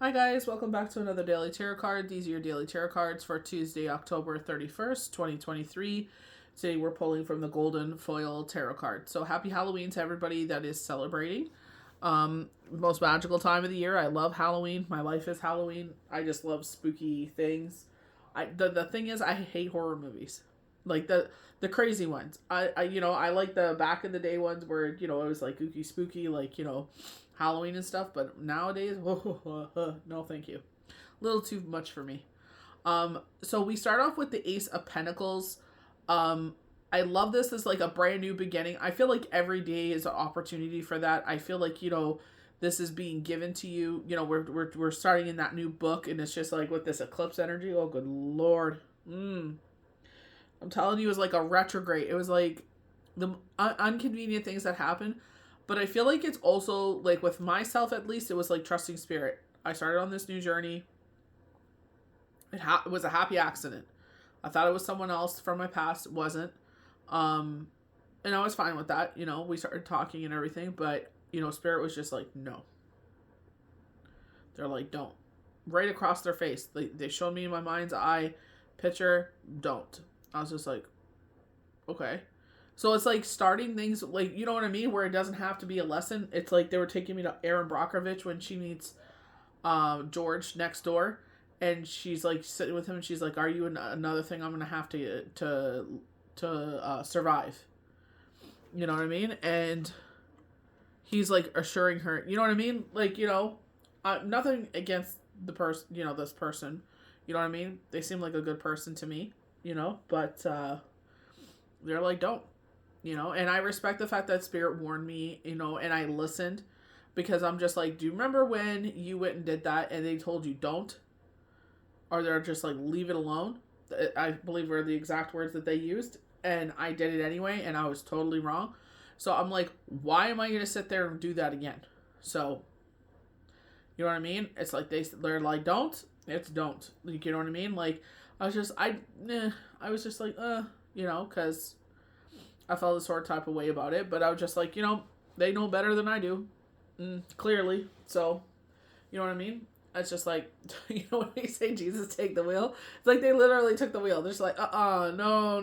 Hi guys, welcome back to another daily tarot card. These are your daily tarot cards for Tuesday, October 31st, 2023. Today we're pulling from the Golden Foil Tarot card. So happy Halloween to everybody that is celebrating. Most magical time of the year. I love Halloween. My life is Halloween. I just love spooky things. The thing is, I hate horror movies. Like the crazy ones. I like the back in the day ones where, it was like gooky spooky, like, Halloween and stuff, but nowadays, no thank you. A little too much for me. So we start off with the Ace of Pentacles. I love this as like a brand new beginning. I feel like every day is an opportunity for that. I feel like, this is being given to you. We're starting in that new book, and it's just like with this eclipse energy. Oh, good Lord. I'm telling you, it was like a retrograde. It was like the inconvenient things that happen. But I feel like it's also, like, with myself at least, it was like trusting spirit. I started on this new journey. It was a happy accident. I thought it was someone else from my past. It wasn't. And I was fine with that. We started talking and everything. But, spirit was just like, no. They're like, don't. Right across their face. They showed me in my mind's eye picture, don't. I was just like, okay. So it's like starting things, like, you know what I mean? Where it doesn't have to be a lesson. It's like they were taking me to Erin Brockovich when she meets George next door. And she's like sitting with him and she's like, are you another thing I'm going to have to survive? You know what I mean? And he's like assuring her, you know what I mean? Like, nothing against the person, this person. You know what I mean? They seem like a good person to me, but they're like, don't. And I respect the fact that spirit warned me, and I listened, because I'm just like, do you remember when you went and did that and they told you don't? Or they're just like, leave it alone. I believe were the exact words that they used, and I did it anyway, and I was totally wrong. So I'm like, why am I going to sit there and do that again? So, you know what I mean? It's like they're like, don't, it's don't. Like, you know what I mean? Like, I was just like, because I felt a sort of type of way about it, but I was just like, they know better than I do, clearly. So, you know what I mean? It's just like, when they say Jesus take the wheel, it's like they literally took the wheel. They're just like, no.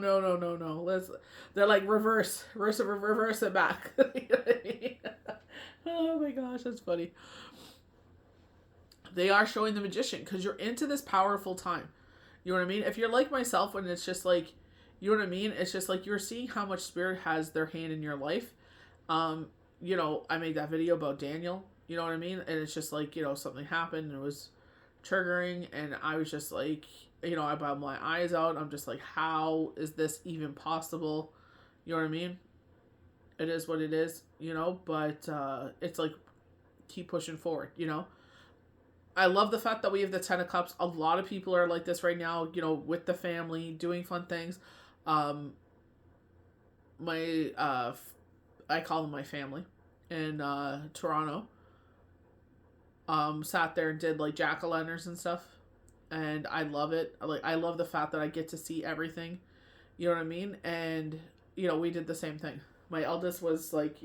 They're like reverse it back. You know what I mean? Oh my gosh, that's funny. They are showing the Magician because you're into this powerful time. You know what I mean? If you're like myself, when it's just like, you know what I mean? It's just like you're seeing how much spirit has their hand in your life. I made that video about Daniel. You know what I mean? And it's just like, something happened and it was triggering. And I was just like, I bawled my eyes out. I'm just like, how is this even possible? You know what I mean? It is what it is, but it's like, keep pushing forward, I love the fact that we have the 10 of Cups. A lot of people are like this right now, with the family, doing fun things. I call them my family in Toronto, sat there and did like jack-o'-lanterns and stuff, and I love it. I love the fact that I get to see everything, you know what I mean? And we did the same thing. My eldest was like,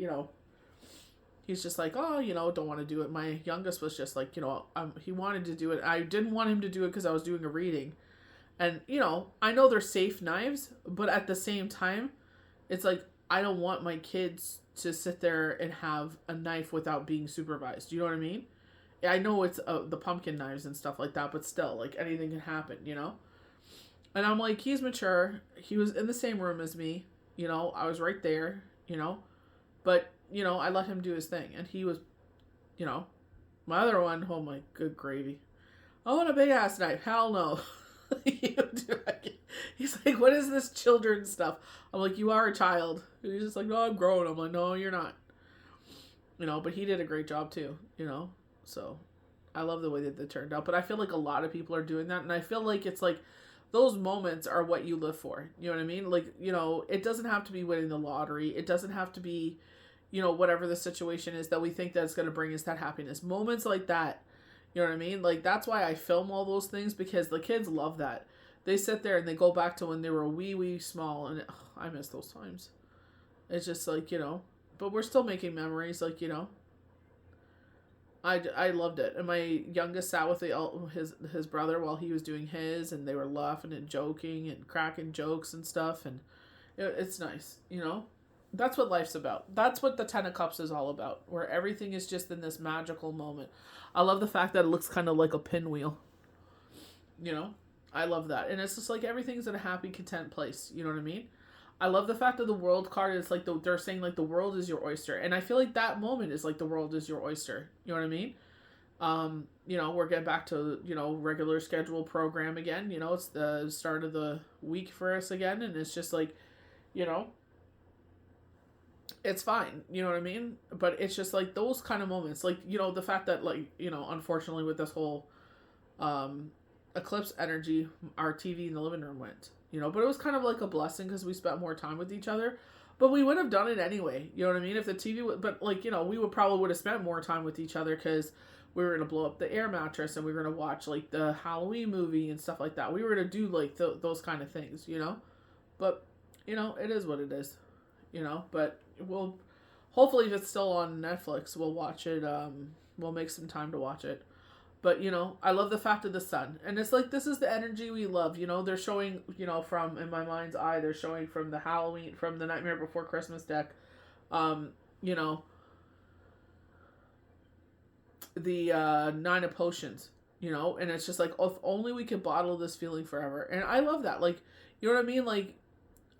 he's just like, oh, don't want to do it. My youngest was just like, he wanted to do it. I didn't want him to do it because I was doing a reading. And, I know they're safe knives, but at the same time, it's like, I don't want my kids to sit there and have a knife without being supervised. You know what I mean? I know it's the pumpkin knives and stuff like that, but still, like, anything can happen, And I'm like, he's mature. He was in the same room as me. I was right there, But, I let him do his thing. And he was, my other one, oh my good gravy. I want a big ass knife. Hell no. He's like, what is this children's stuff? I'm like, you are a child. And he's just like, no, I'm grown. I'm like, no, you're not. But he did a great job too, So I love the way that they turned out. But I feel like a lot of people are doing that. And I feel like it's like those moments are what you live for. You know what I mean? Like, it doesn't have to be winning the lottery. It doesn't have to be, whatever the situation is that we think that's going to bring us that happiness. Moments like that. You know what I mean? Like, that's why I film all those things, because the kids love that. They sit there and they go back to when they were wee small, and I miss those times. It's just like, but we're still making memories, like, I loved it. And my youngest sat with his brother while he was doing his, and they were laughing and joking and cracking jokes and stuff, and it's nice, you know? That's what life's about. That's what the Ten of Cups is all about, where everything is just in this magical moment. I love the fact that it looks kind of like a pinwheel, you know? I love that. And it's just like everything's in a happy, content place, you know what I mean? I love the fact that the world card is like they're saying like the world is your oyster. And I feel like that moment is like the world is your oyster. You know what I mean? You know, we're getting back to, you know, regular scheduled program again. You know, it's the start of the week for us again. And it's just like, you know, it's fine. You know what I mean? But it's just like those kind of moments. Like, you know, the fact that like, you know, unfortunately with this whole eclipse energy, our TV in the living room went. You know, but it was kind of like a blessing because we spent more time with each other. But we would have done it anyway. You know what I mean? If the TV would, but like, you know, we would have spent more time with each other because we were going to blow up the air mattress and we were going to watch like the Halloween movie and stuff like that. We were going to do like those kind of things, you know? But, you know, it is what it is, you know? But we'll, hopefully if it's still on Netflix, we'll watch it. We'll make some time to watch it. But, you know, I love the fact of the sun. And it's like, this is the energy we love. You know, they're showing, you know, from, in my mind's eye, they're showing from the Halloween, from the Nightmare Before Christmas deck, you know, the Nine of Potions, you know, and it's just like, if only we could bottle this feeling forever. And I love that. Like, you know what I mean? Like,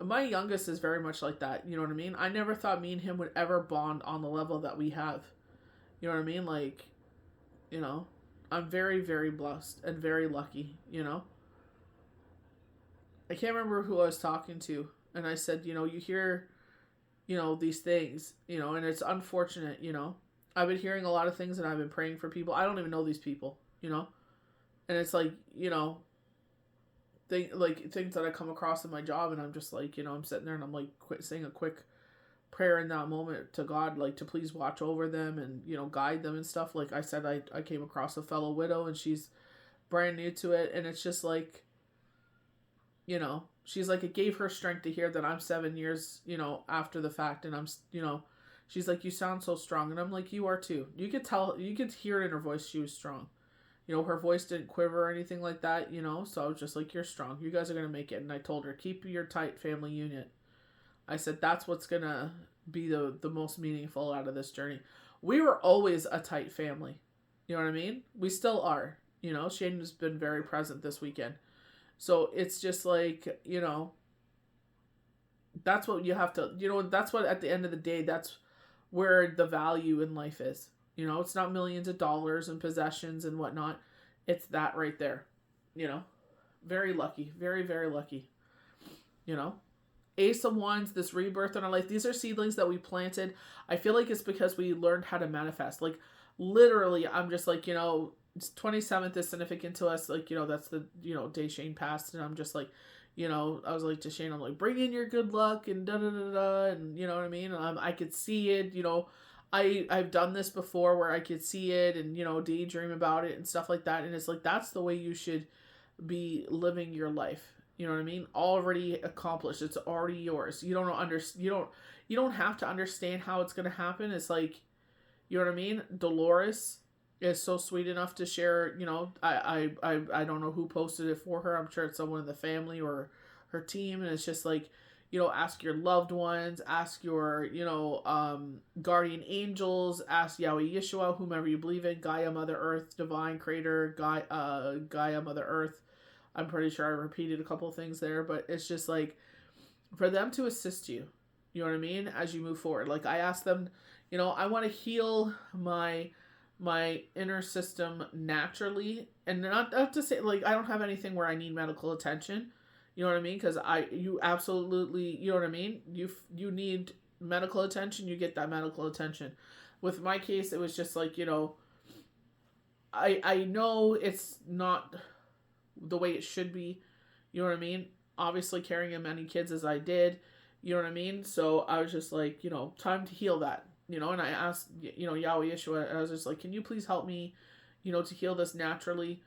my youngest is very much like that. You know what I mean? I never thought me and him would ever bond on the level that we have. You know what I mean? Like, you know, I'm very, very blessed and very lucky, you know? I can't remember who I was talking to, and I said, you know, you hear, you know, these things, you know, and it's unfortunate, you know? I've been hearing a lot of things and I've been praying for people. I don't even know these people, you know? And it's like, you know, things that I come across in my job, and I'm just like, you know, I'm sitting there and I'm like saying a quick prayer in that moment to God, like to please watch over them and, you know, guide them and stuff. Like I said, I came across a fellow widow and she's brand new to it, and it's just like, you know, she's like, it gave her strength to hear that I'm 7 years, you know, after the fact, and I'm, you know, she's like, you sound so strong, and I'm like, you are too. You could tell, you could hear it in her voice, she was strong. You know, her voice didn't quiver or anything like that, you know, so I was just like, you're strong, you guys are gonna make it. And I told her, keep your tight family unit. I said, that's what's going to be the most meaningful out of this journey. We were always a tight family. You know what I mean? We still are. You know, Shane has been very present this weekend. So it's just like, you know, that's what you have to, you know, that's what at the end of the day, that's where the value in life is. You know, it's not millions of dollars and possessions and whatnot. It's that right there. You know, very lucky. Very, very lucky. You know? Ace of Wands, this rebirth in our life, these are seedlings that we planted. I feel like it's because we learned how to manifest. Like, literally, I'm just like, you know, 27th is significant to us. Like, you know, that's the, you know, day Shane passed. And I'm just like, you know, I was like to Shane, I'm like, bring in your good luck and da-da-da-da. And you know what I mean? And I could see it, you know. I've done this before where I could see it and, you know, daydream about it and stuff like that. And it's like, that's the way you should be living your life. You know what I mean? Already accomplished. It's already yours. You don't have to understand how it's going to happen. It's like, you know what I mean? Dolores is so sweet enough to share, you know, I don't know who posted it for her. I'm sure it's someone in the family or her team. And it's just like, you know, ask your loved ones, ask your, you know, guardian angels, ask Yahweh Yeshua, whomever you believe in, Gaia, Mother Earth, Divine Creator, Gaia, Mother Earth. I'm pretty sure I repeated a couple of things there, but it's just like for them to assist you, you know what I mean, as you move forward. Like I asked them, you know, I want to heal my inner system naturally, and not to say like I don't have anything where I need medical attention, you know what I mean, because you absolutely, you know what I mean, you need medical attention, you get that medical attention. With my case, it was just like, you know, I know it's not the way it should be, you know what I mean, obviously carrying as many kids as I did, you know what I mean, so I was just like, you know, time to heal that, you know, and I asked, you know, Yahweh Yeshua, and I was just like, can you please help me, you know, to heal this naturally,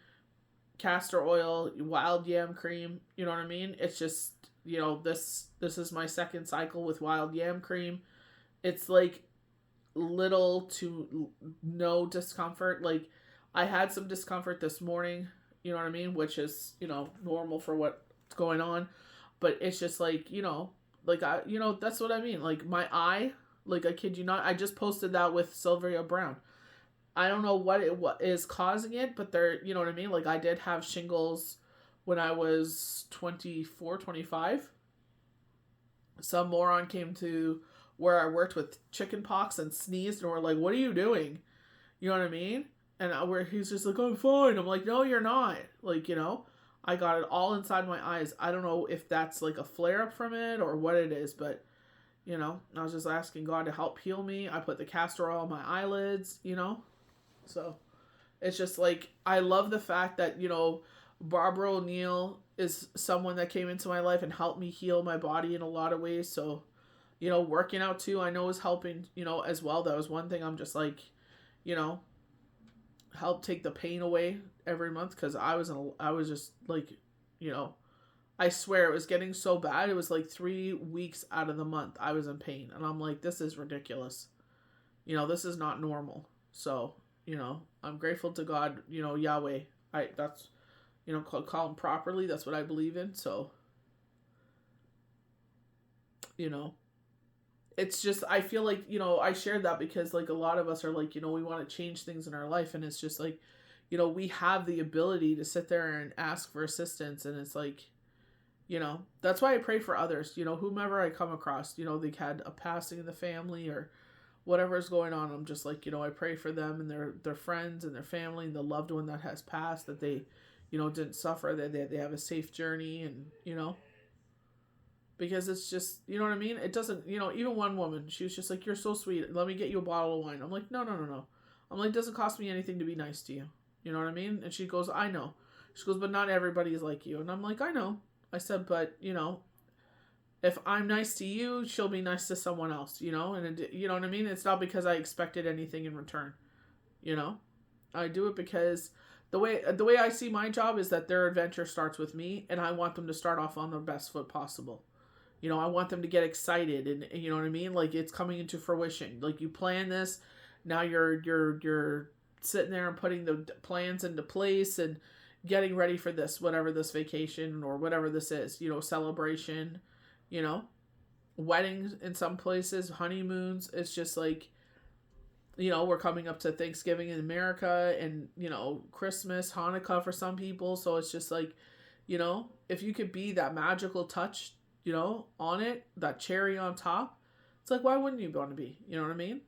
castor oil, wild yam cream, you know what I mean, it's just, you know, this is my second cycle with wild yam cream, it's like, little to no discomfort. Like, I had some discomfort this morning, you know what I mean? Which is, normal for what's going on. But it's just like, like that's what I mean. Like my eye, like I kid you not, I just posted that with Sylvia Brown. I don't know what is causing it, but they're, you know what I mean? Like I did have shingles when I was 24, 25. Some moron came to where I worked with chicken pox and sneezed and were like, "What are you doing?" You know what I mean? And where he's just like, "I'm fine." I'm like, "No, you're not." Like, I got it all inside my eyes. I don't know if that's like a flare up from it or what it is, but I was just asking God to help heal me. I put the castor oil on my eyelids. So it's just like, I love the fact that, Barbara O'Neill is someone that came into my life and helped me heal my body in a lot of ways. So, working out too, I know is helping, as well. That was one thing I'm just like, you know, help take the pain away every month. Cause I was just like, I swear it was getting so bad. It was like 3 weeks out of the month I was in pain. And I'm like, this is ridiculous. This is not normal. So, I'm grateful to God, Yahweh. That's, call him properly. That's what I believe in. So, it's just, I feel like, I shared that because like a lot of us are like, we want to change things in our life. And it's just like, we have the ability to sit there and ask for assistance. And it's like, that's why I pray for others, whomever I come across, they had a passing in the family or whatever is going on. I'm just like, I pray for them and their friends and their family and the loved one that has passed, that they, didn't suffer, that they have a safe journey. And, because it's just, you know what I mean? It doesn't, even one woman, she was just like, "You're so sweet. Let me get you a bottle of wine." I'm like, no, no, no, no. I'm like, it doesn't cost me anything to be nice to you. You know what I mean? And she goes, "I know." She goes, "But not everybody is like you." And I'm like, "I know." I said, "But, if I'm nice to you, she'll be nice to someone else, and you know what I mean? It's not because I expected anything in return, I do it because the way I see my job is that their adventure starts with me, and I want them to start off on the best foot possible. I want them to get excited, and you know what I mean? Like, it's coming into fruition. Like, you plan this, now you're sitting there and putting the plans into place and getting ready for this, whatever this vacation or whatever this is, celebration, you know, weddings in some places, honeymoons. It's just like, we're coming up to Thanksgiving in America and, Christmas, Hanukkah for some people. So it's just like, if you could be that magical touch, on it, that cherry on top, it's like, why wouldn't you want to be? You know what I mean?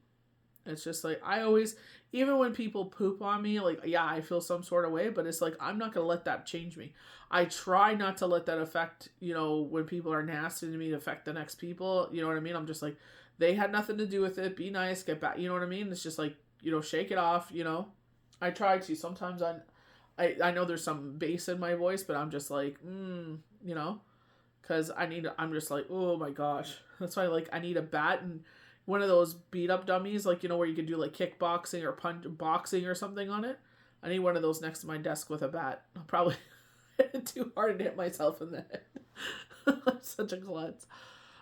It's just like, I always, even when people poop on me, like, yeah, I feel some sort of way, but it's like, I'm not going to let that change me. I try not to let that affect, when people are nasty to me, to affect the next people. You know what I mean? I'm just like, they had nothing to do with it. Be nice, get back. You know what I mean? It's just like, shake it off, I try to. Sometimes I know there's some bass in my voice, but I'm just like, because I'm just like, oh my gosh. That's why, like, I need a bat and one of those beat up dummies, like, where you can do like kickboxing or boxing or something on it. I need one of those next to my desk with a bat. I'll probably too hard to hit myself in the head. I'm such a klutz.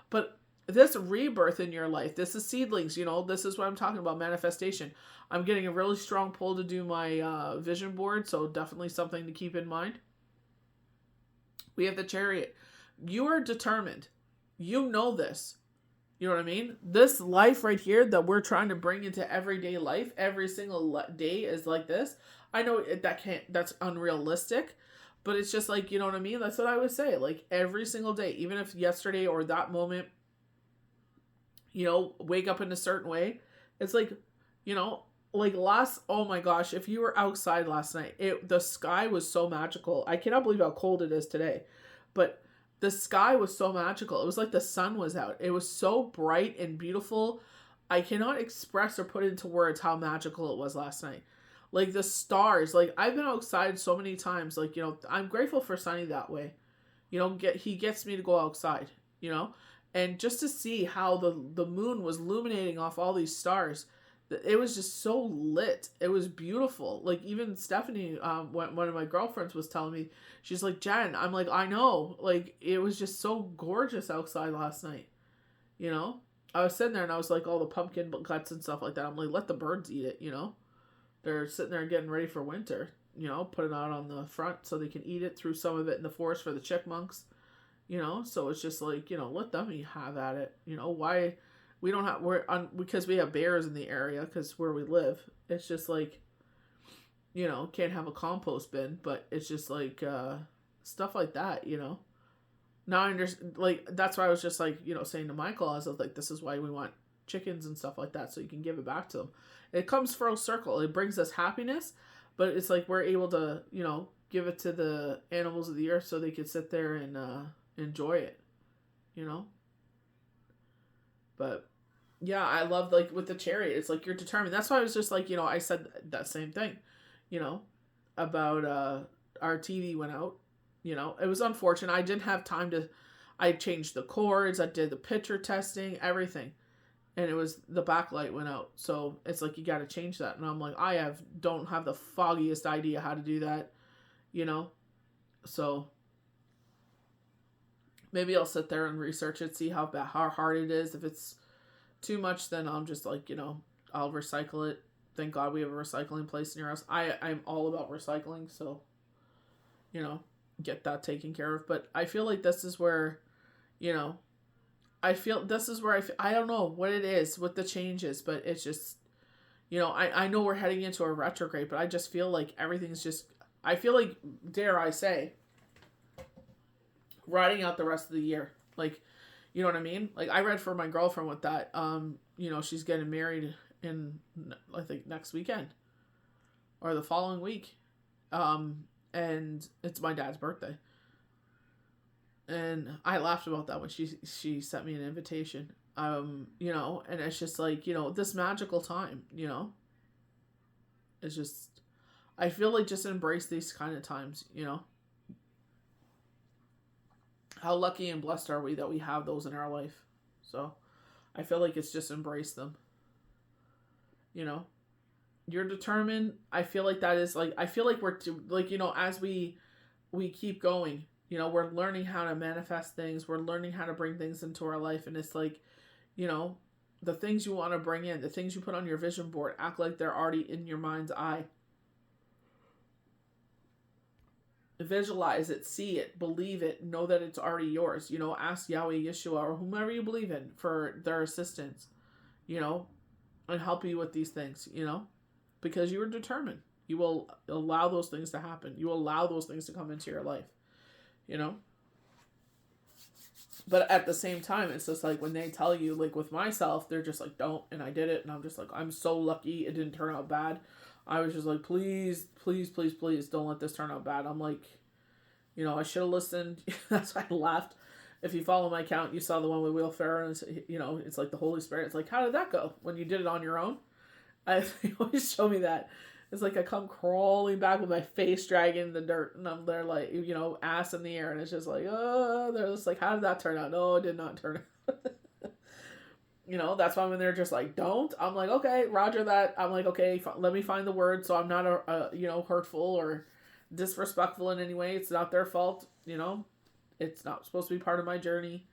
But this rebirth in your life, this is seedlings, this is what I'm talking about, manifestation. I'm getting a really strong pull to do my vision board, so definitely something to keep in mind. We have the Chariot. You are determined. You know this. You know what I mean? This life right here that we're trying to bring into everyday life, every single day is like this. I know that's unrealistic, but it's just like, you know what I mean? That's what I would say. Like, every single day, even if yesterday or that moment, wake up in a certain way. It's like, like oh my gosh, if you were outside last night, the sky was so magical. I cannot believe how cold it is today, but the sky was so magical. It was like the sun was out. It was so bright and beautiful. I cannot express or put into words how magical it was last night. Like, the stars, like, I've been outside so many times. Like, I'm grateful for Sunny that way. He gets me to go outside, and just to see how the moon was illuminating off all these stars. It was just so lit. It was beautiful. Like, even Stephanie, one of my girlfriends, was telling me, she's like, "Jen," I'm like, "I know." Like, it was just so gorgeous outside last night, I was sitting there and I was like, all the pumpkin guts and stuff like that. I'm like, let the birds eat it, They're sitting there getting ready for winter, put it out on the front so they can eat it, threw some of it in the forest for the chipmunks, So it's just like, let them have at it. Why we don't have, because we have bears in the area, because where we live, it's just like, can't have a compost bin, but it's just like, stuff like that, Now I understand, like, that's why I was just like, saying to Michael, I was like, this is why we want chickens and stuff like that, so you can give it back to them. It comes full circle. It brings us happiness, but it's like we're able to, give it to the animals of the earth so they can sit there and enjoy it, But yeah, I love, like, with the chariot, it's like you're determined. That's why I was just like, I said that same thing, about our TV went out. It was unfortunate. I didn't have time to. I changed the cords. I did the picture testing, everything, and it was the backlight went out. So it's like you got to change that, and I'm like, don't have the foggiest idea how to do that, So maybe I'll sit there and research it, see how hard it is. If it's too much, then I'm just like, I'll recycle it. Thank God we have a recycling place near us. I'm all about recycling, so get that taken care of. But I feel like this is where, I don't know what it is with the changes, but it's just, I know we're heading into a retrograde, but I just feel like everything's just, I feel like, dare I say, riding out the rest of the year. Like, you know what I mean? Like, I read for my girlfriend with that. She's getting married in, I think, next weekend or the following week. And it's my dad's birthday. And I laughed about that when she sent me an invitation. And it's just like, this magical time, It's just, I feel like just embrace these kind of times, How lucky and blessed are we that we have those in our life? So I feel like it's just embrace them. You're determined. I feel like that is like, I feel like we're like, as we keep going, we're learning how to manifest things. We're learning how to bring things into our life. And it's like, the things you want to bring in, the things you put on your vision board, act like they're already in your mind's eye. Visualize it, see it, believe it, know that it's already yours. Ask Yahweh, Yeshua, or whomever you believe in for their assistance, and help you with these things, because you are determined. You will allow those things to happen. You will allow those things to come into your life, But at the same time, it's just like when they tell you, like with myself, they're just like, don't, and I did it, and I'm just like, I'm so lucky it didn't turn out bad. I was just like, please, please, please, please, don't let this turn out bad. I'm like, I should have listened. That's why I laughed. If you follow my account, you saw the one with Will Ferrell, and it's like the Holy Spirit. It's like, how did that go when you did it on your own? They always show me that. It's like I come crawling back with my face dragging in the dirt, and I'm there like, ass in the air, and it's just like, oh, they're just like, how did that turn out? No, it did not turn out. That's why when they're just like, don't, I'm like, okay, roger that. I'm like, okay, let me find the word so I'm not, hurtful or disrespectful in any way. It's not their fault, It's not supposed to be part of my journey,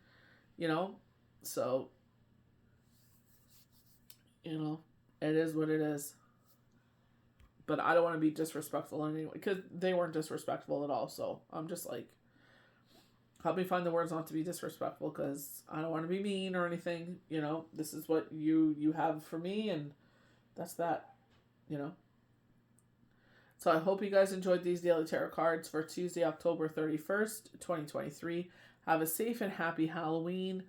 So, it is what it is. But I don't want to be disrespectful in any way, because they weren't disrespectful at all. So I'm just like, help me find the words not to be disrespectful, because I don't want to be mean or anything. This is what you have for me, and that's that. So I hope you guys enjoyed these daily tarot cards for Tuesday, October 31st, 2023. Have a safe and happy Halloween.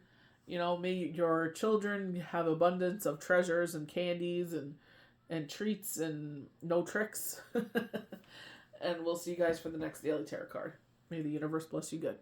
May your children have abundance of treasures and candies and treats and no tricks. And we'll see you guys for the next daily tarot card. May the universe bless you good.